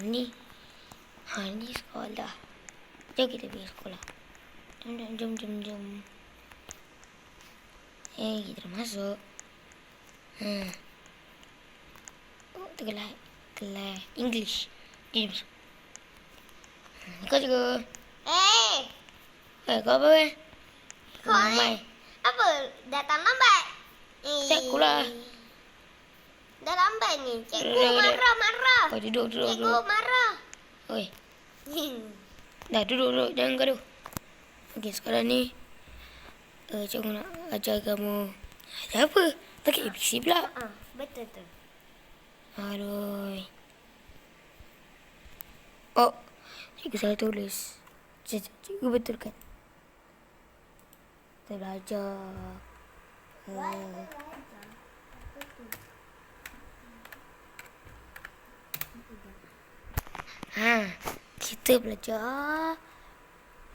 Ni. Ni sekolah. Jom kita pergi sekolah. Jom. Kita dah masuk. Tu kelas English. Jom masuk. Kau juga. Kau apa? Kau ni apa? Datang lambat. Cikgu lah. Dah lambat ni. Cikgu marah. Kau duduk. Cikgu marah. Oi. Dah duduk. Jangan gaduh. Okey, sekarang ni cikgu nak ajar kamu. Ajar apa? Tak ABC pula. Betul tu. Aduh. Oh, cikgu salah tulis. Cikgu betul kan? Kita belajar. Kita belajar.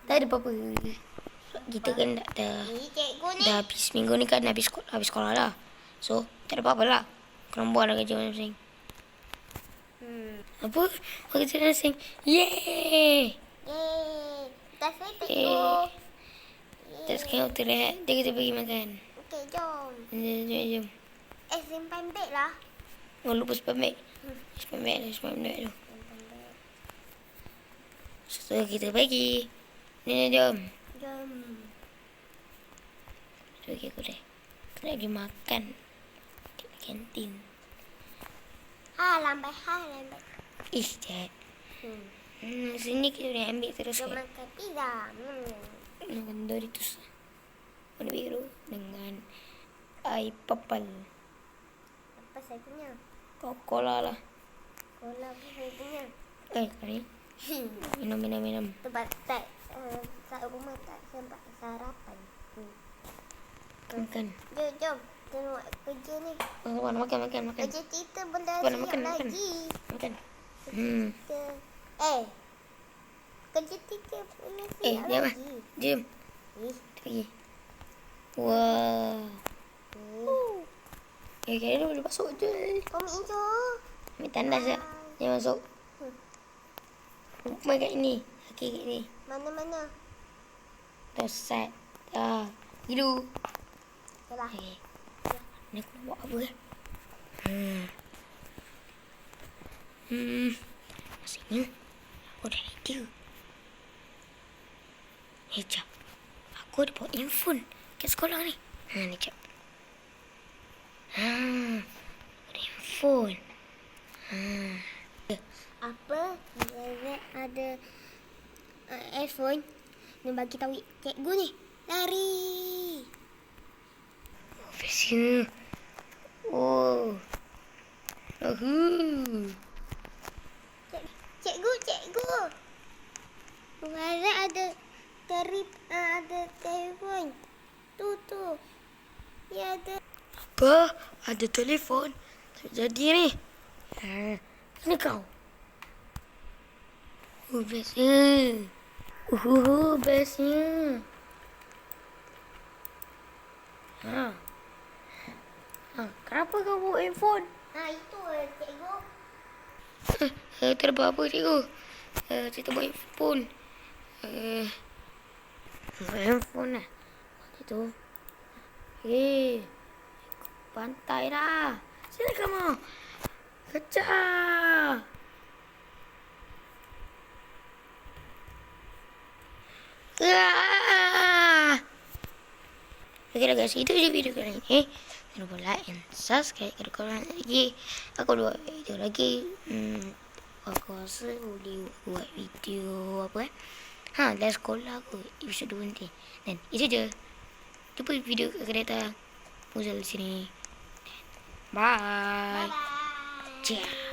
Tak ada apa-apa. Kita kan Cikgu ni. dah habis minggu ni kan habis sekolah lah. So, tak ada apa-apa lah. Korang buat lah kerja masing-masing. Apa? Kerja masing-masing. Yeay! Dah selesai cikgu. Tak sekarang waktu rehat. Jom kita pergi makan. Okey, jom. Jom. Simpan beg lah. Oh, lupa simpan beg. Simpan beg tu. So, kita pergi. Ni, jom. Jom. Pergi aku dah. Kita nak pergi makan. Di kantin. Lambat. Jahat. Sini kita boleh ambil terus. Jom makan pizza. Dengan Doritos warna biru dengan air papal. Apa saya punya? Coca-Cola lah. Cola apa saya punya? Kali. Minum. Tempat tak rumah tak sempat sarapan. Makan. Jom. Tengok kerja ni. Makan. Kerja kita benda Cepat, siap makan. lagi. Makan. Kerja kita punya siap Jom lah. lagi. Jom. Pergi. Wow. Kira boleh masuk je. Kau hijau. Ambil tandas tak? Jangan masuk. Main kat ini. Kat ni. Mana? Dah set. Dah. Hidu. Yalah. Ni aku nak buat apa kan? Maksudnya aku dah lega. Jap. Aku ada bawa handphone kat sekolah ni. Ni jap. Ada handphone. Apa? Ada iPhone. Dia bagi tahu cikgu ni. Lari. Bestnya. Oh. Cikgu. Rumah ada telefon. Tu. Ya ada. Apa? Ada telefon? Jadi ni. Ini kau. Bestnya. Bestnya. Kenapa kau bawa handphone? Itu cikgu. Tak ada apa-apa cikgu. Kita bawa handphone. Handphone lah. Itu. Pantai dah. Sini kamu. Kejar. Okay lah guys, itu je video kali ni. Jangan lupa like and subscribe kalau korang nak lagi. Aku buat video lagi. Aku rasa boleh buat video apa dah sekolah aku episode 2 nanti. Dan itu je. Jumpa video akan datang. Muzal di sini. Bye. Ciao.